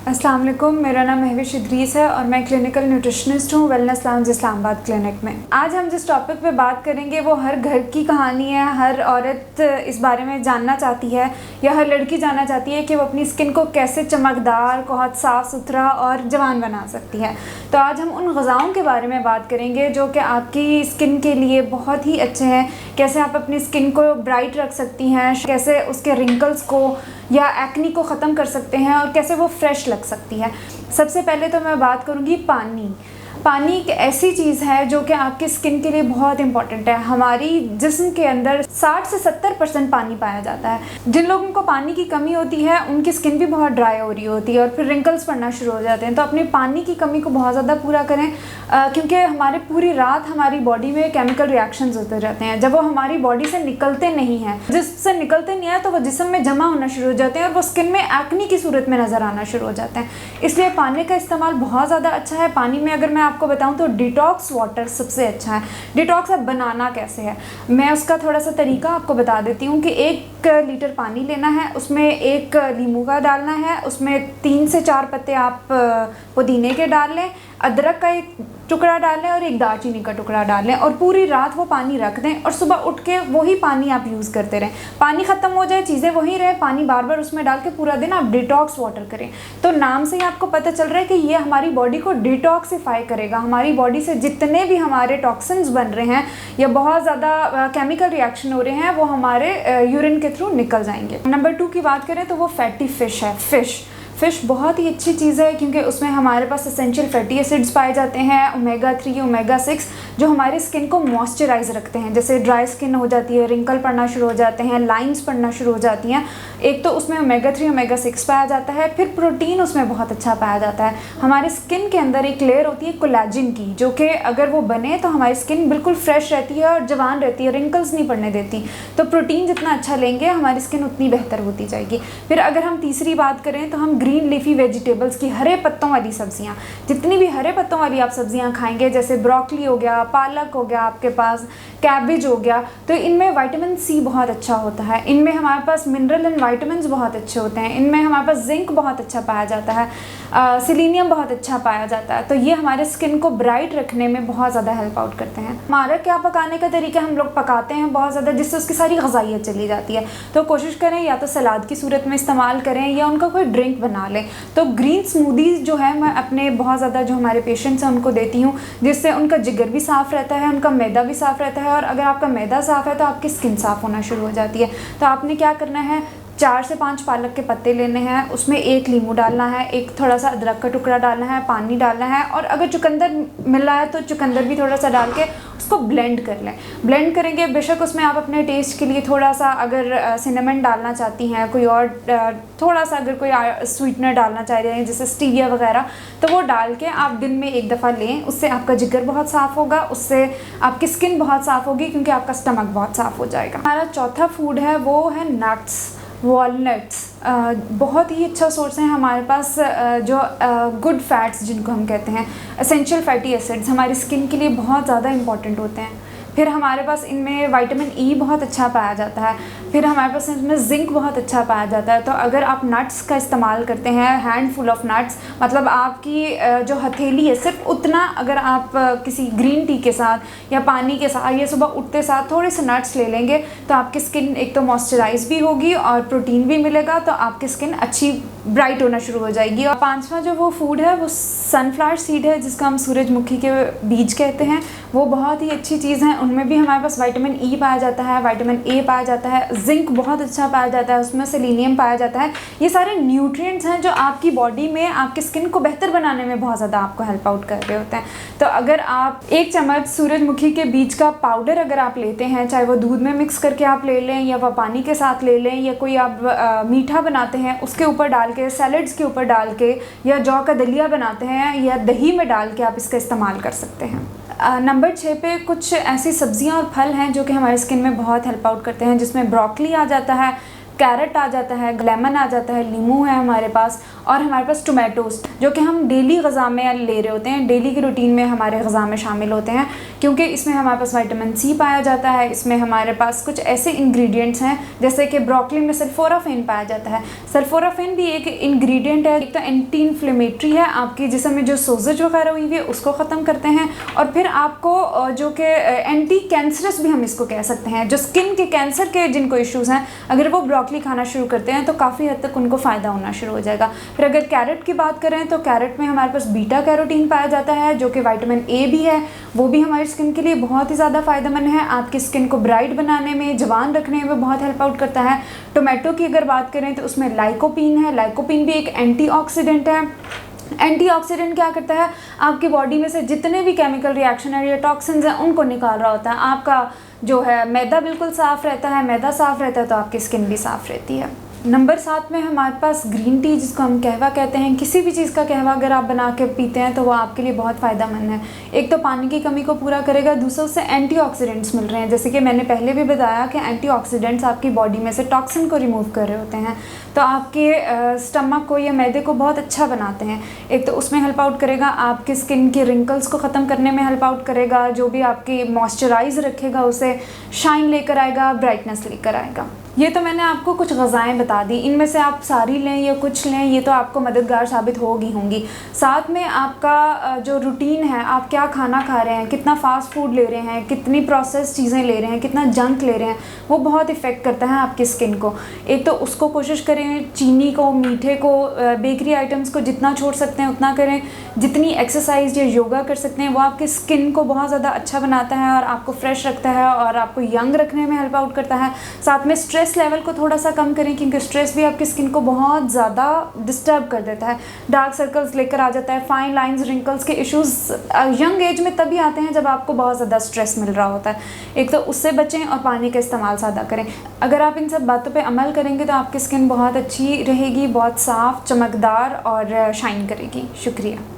अस्सलाम वालेकुम, मेरा नाम महविश इदरीस है और मैं क्लिनिकल न्यूट्रिशनिस्ट हूँ वेलनेस लाउंज इस्लामाबाद क्लिनिक में। आज हम जिस टॉपिक पे बात करेंगे वो हर घर की कहानी है। हर औरत इस बारे में जानना चाहती है या हर लड़की जानना चाहती है कि वो अपनी स्किन को कैसे चमकदार, बहुत साफ़ सुथरा और जवान बना सकती है। तो आज हम उन ग़िज़ाओं के बारे में बात करेंगे जो कि आपकी स्किन के लिए बहुत ही अच्छे हैं। कैसे आप अपनी स्किन को ब्राइट रख सकती हैं, कैसे उसके रिंकल्स को या एक्नी को ख़त्म कर सकते हैं और कैसे वो फ्रेश लग सकती है। सबसे पहले तो मैं बात करूँगी पानी। पानी एक ऐसी चीज़ है जो कि आपकी स्किन के लिए बहुत इंपॉर्टेंट है। हमारी जिस्म के अंदर 60 से 70% पानी पाया जाता है। जिन लोगों को पानी की कमी होती है उनकी स्किन भी बहुत ड्राई हो रही होती है और फिर रिंकल्स पड़ना शुरू हो जाते हैं। तो अपनी पानी की कमी को बहुत ज़्यादा पूरा करें, क्योंकि हमारे पूरी रात हमारी बॉडी में केमिकल रिएक्शंस होते रहते हैं। जब वो हमारी बॉडी से निकलते नहीं हैं, जिससे निकलते नहीं है तो वो जिस्म में जमा होना शुरू हो जाते हैं और वो स्किन में एक्नी की सूरत में नज़र आना शुरू हो जाते हैं। इसलिए पानी का इस्तेमाल बहुत ज़्यादा अच्छा है। पानी में अगर मैं आपको बताऊं तो डिटॉक्स वाटर सबसे अच्छा है। डिटॉक्स अब बनाना कैसे है, मैं उसका थोड़ा सा तरीका आपको बता देती हूँ कि 1 लीटर पानी लेना है, उसमें 1 नींबू का डालना है, उसमें 3 से 4 पत्ते आप पुदीने के डाल लें, अदरक का 1 टुकड़ा डाल लें और 1 दालचीनी का टुकड़ा डाल लें और पूरी रात वो पानी रख दें और सुबह उठ के वही पानी आप यूज़ करते रहें। पानी ख़त्म हो जाए, चीज़ें वही रहे, पानी बार बार उसमें डाल के पूरा दिन आप डिटॉक्स वाटर करें। तो नाम से ही आपको पता चल रहा है कि ये हमारी बॉडी को डिटॉक्सिफाई करेगा। हमारी बॉडी से जितने भी हमारे टॉक्सिन्स बन रहे हैं या बहुत ज़्यादा केमिकल रिएक्शन हो रहे हैं वो हमारे यूरिन के थ्रू निकल जाएंगे। नंबर 2 की बात करें तो वो फैटी फ़िश है। फ़िश बहुत ही अच्छी चीज़ है क्योंकि उसमें हमारे पास एसेंशियल फैटी एसिड्स पाए जाते हैं, ओमेगा 3, ओमेगा 6, जो हमारी स्किन को मॉइस्चराइज रखते हैं। जैसे ड्राई स्किन हो जाती है, रिंकल पड़ना शुरू हो जाते हैं, लाइंस पड़ना शुरू हो जाती हैं। एक तो उसमें ओमेगा 3, ओमेगा 6 पाया जाता है, फिर प्रोटीन उसमें बहुत अच्छा पाया जाता है। हमारे स्किन के अंदर एक लेयर होती है कोलेजन की, जो कि अगर वो बने तो हमारी स्किन बिल्कुल फ्रेश रहती है और जवान रहती है, रिंकल्स नहीं पड़ने देती। तो प्रोटीन जितना अच्छा लेंगे हमारी स्किन उतनी बेहतर होती जाएगी। फिर अगर हम तीसरी बात करें तो हम ग्रीन लीफी वेजिटेबल्स की, हरे पत्तों वाली सब्जियां, जितनी भी हरे पत्तों वाली आप सब्जियां खाएंगे, जैसे ब्रोकली हो गया, पालक हो गया, आपके पास कैबेज हो गया, तो इनमें विटामिन सी बहुत अच्छा होता है। इनमें हमारे पास मिनरल एंड विटामिन्स बहुत अच्छे होते हैं। इनमें हमारे पास जिंक बहुत अच्छा पाया जाता है, सेलेनियम बहुत अच्छा पाया जाता है। तो ये हमारे स्किन को ब्राइट रखने में बहुत ज़्यादा हेल्प आउट करते हैं। हमारा क्या पकाने का तरीका, हम लोग पकाते हैं बहुत ज़्यादा जिससे उसकी सारी ग़िज़ाइयत चली जाती है। तो कोशिश करें या तो सलाद की सूरत में इस्तेमाल करें या उनका कोई ड्रिंक बना लें। तो ग्रीन स्मूदीज़ जो है मैं अपने बहुत ज़्यादा जो हमारे पेशेंट्स हैं उनको देती हूँ, जिससे उनका जिगर भी साफ़ रहता है, उनका मैदा भी साफ़ रहता है और अगर आपका मैदा साफ़ है तो आपकी स्किन साफ़ होना शुरू हो जाती है। तो आपने क्या करना है, 4 से 5 पालक के पत्ते लेने हैं, उसमें 1 नींबू डालना है, एक थोड़ा सा अदरक का टुकड़ा डालना है, पानी डालना है और अगर चुकंदर मिल रहा है तो चुकंदर भी थोड़ा सा डाल के उसको ब्लेंड कर लें। ब्लेंड करेंगे, बेशक उसमें आप अपने टेस्ट के लिए थोड़ा सा अगर सिनेमन डालना चाहती हैं, कोई और थोड़ा सा अगर कोई स्वीटनर डालना चाह रहे हैं जैसे स्टीविया वगैरह, तो वो डाल के आप दिन में 1 दफ़ा लें। उससे आपका जिगर बहुत साफ़ होगा, उससे आपकी स्किन बहुत साफ़ होगी क्योंकि आपका स्टमक बहुत साफ़ हो जाएगा। हमारा चौथा फूड है वो है नट्स, वॉलनट्स। बहुत ही अच्छा सोर्स है हमारे पास, जो गुड फैट्स जिनको हम कहते हैं, एसेंशियल फैटी एसिड्स हमारी स्किन के लिए बहुत ज़्यादा इंपॉर्टेंट होते हैं। फिर हमारे पास इनमें विटामिन ई बहुत अच्छा पाया जाता है। फिर हमारे पास इसमें जिंक बहुत अच्छा पाया जाता है। तो अगर आप नट्स का इस्तेमाल करते हैं, हैंडफुल ऑफ नट्स, मतलब आपकी जो हथेली है सिर्फ उतना, अगर आप किसी ग्रीन टी के साथ या पानी के साथ या सुबह उठते साथ थोड़े से नट्स ले लेंगे तो आपकी स्किन एक तो मॉइस्चराइज भी होगी और प्रोटीन भी मिलेगा, तो आपकी स्किन अच्छी ब्राइट होना शुरू हो जाएगी। और 5वां जो वो फूड है वो सनफ्लावर सीड है, जिसको हम सूरजमुखी के बीज कहते हैं। वो बहुत ही अच्छी चीज़ है, उनमें भी हमारे पास विटामिन ई पाया जाता है, विटामिन ए पाया जाता है, जिंक बहुत अच्छा पाया जाता है, उसमें सेलेनियम पाया जाता है। ये सारे न्यूट्रिएंट्स हैं जो आपकी बॉडी में आपकी स्किन को बेहतर बनाने में बहुत ज़्यादा आपको हेल्प आउट कर रहे होते हैं। तो अगर आप 1 चम्मच सूरजमुखी के बीज का पाउडर अगर आप लेते हैं, चाहे वो दूध में मिक्स करके आप ले लें या वह पानी के साथ ले लें या कोई आप मीठा बनाते हैं उसके ऊपर डाल के, सैलड्स के ऊपर डाल के, या जौ का दलिया बनाते हैं या दही में डाल के आप इसका इस्तेमाल कर सकते हैं। नंबर 6 पे कुछ ऐसी सब्जियां और फल हैं जो कि हमारी स्किन में बहुत हेल्प आउट करते हैं, जिसमें ब्रोकली आ जाता है, कैरेट आ जाता है, लेमन आ जाता है, नींबू है हमारे पास, और हमारे पास टोमेटोज़ जो कि हम डेली ग़िज़ा में ले रहे होते हैं, डेली की रूटीन में हमारे ग़िज़ा में शामिल होते हैं, क्योंकि इसमें हमारे पास विटामिन सी पाया जाता है। इसमें हमारे पास कुछ ऐसे इंग्रेडिएंट्स हैं जैसे कि ब्रोकली में सल्फोराफेन पाया जाता है। सल्फोराफेन भी एक इंग्रेडिएंट है, एक तो एंटी इन्फ्लेमेटरी है, आपकी जिस्म में जो सोजश वगैरह हुई हुई है उसको ख़त्म करते हैं, और फिर आपको जो कि एंटी कैंसरस भी हम इसको कह सकते हैं। जो स्किन के कैंसर के जिनको इश्यूज़ हैं, अगर वो ब्रोकली खाना शुरू करते हैं तो काफ़ी हद तक उनको फ़ायदा होना शुरू हो जाएगा। फिर अगर कैरेट की बात करें तो कैरेट में हमारे पास बीटा कैरोटीन पाया जाता है जो कि विटामिन ए भी है, वो भी हमारी स्किन के लिए बहुत ही ज़्यादा फ़ायदेमंद है। आपकी स्किन को ब्राइट बनाने में, जवान रखने में बहुत हेल्प आउट करता है। टोमेटो की अगर बात करें तो उसमें लाइकोपीन है। लाइकोपीन भी एक एंटीऑक्सीडेंट है। एंटीऑक्सीडेंट क्या करता है, आपकी बॉडी में से जितने भी केमिकल रिएक्शन है या टॉक्सिन्स हैं उनको निकाल रहा होता है। आपका जो है मैदा बिल्कुल साफ़ रहता है, मैदा साफ़ रहता है तो आपकी स्किन भी साफ़ रहती है। नंबर 7 में हमारे पास ग्रीन टी, जिसको हम कहवा कहते हैं। किसी भी चीज़ का कहवा अगर आप बना के पीते हैं तो वो आपके लिए बहुत फ़ायदेमंद है। एक तो पानी की कमी को पूरा करेगा, दूसरा उससे एंटीऑक्सीडेंट्स मिल रहे हैं। जैसे कि मैंने पहले भी बताया कि एंटीऑक्सीडेंट्स आपकी बॉडी में से टॉक्सिन को रिमूव कर रहे होते हैं, तो आपके स्टमक को या मैदे को बहुत अच्छा बनाते हैं। एक तो उसमें हेल्प आउट करेगा, आपकी स्किन के रिंकल्स को ख़त्म करने में हेल्प आउट करेगा, जो भी आपकी मॉइस्चराइज रखेगा उसे शाइन लेकर आएगा, ब्राइटनेस लेकर आएगा। ये तो मैंने आपको कुछ ग़िज़ाएँ बता दी, इनमें से आप सारी लें या कुछ लें, ये तो आपको मददगार साबित होंगी। साथ में आपका जो रूटीन है, आप क्या खाना खा रहे हैं, कितना फ़ास्ट फूड ले रहे हैं, कितनी प्रोसेस चीज़ें ले रहे हैं, कितना जंक ले रहे हैं, वो बहुत इफ़ेक्ट करता है आपकी स्किन को। एक तो उसको कोशिश करें, चीनी को, मीठे को, बेकरी आइटम्स को जितना छोड़ सकते हैं उतना करें। जितनी एक्सरसाइज या योगा कर सकते हैं वो आपकी स्किन को बहुत ज़्यादा अच्छा बनाता है और आपको फ्रेश रखता है और आपको यंग रखने में हेल्प आउट करता है। साथ में स्ट्रेस लेवल को थोड़ा सा कम करें, क्योंकि स्ट्रेस भी आपकी स्किन को बहुत ज़्यादा डिस्टर्ब कर देता है, डार्क सर्कल्स लेकर आ जाता है, फाइन लाइंस, रिंकल्स के इश्यूज़ यंग एज में तभी आते हैं जब आपको बहुत ज़्यादा स्ट्रेस मिल रहा होता है। एक तो उससे बचें और पानी का इस्तेमाल ज़्यादा करें। अगर आप इन सब बातों पे अमल करेंगे तो आपकी स्किन बहुत अच्छी रहेगी, बहुत साफ़, चमकदार और शाइन करेगी। शुक्रिया।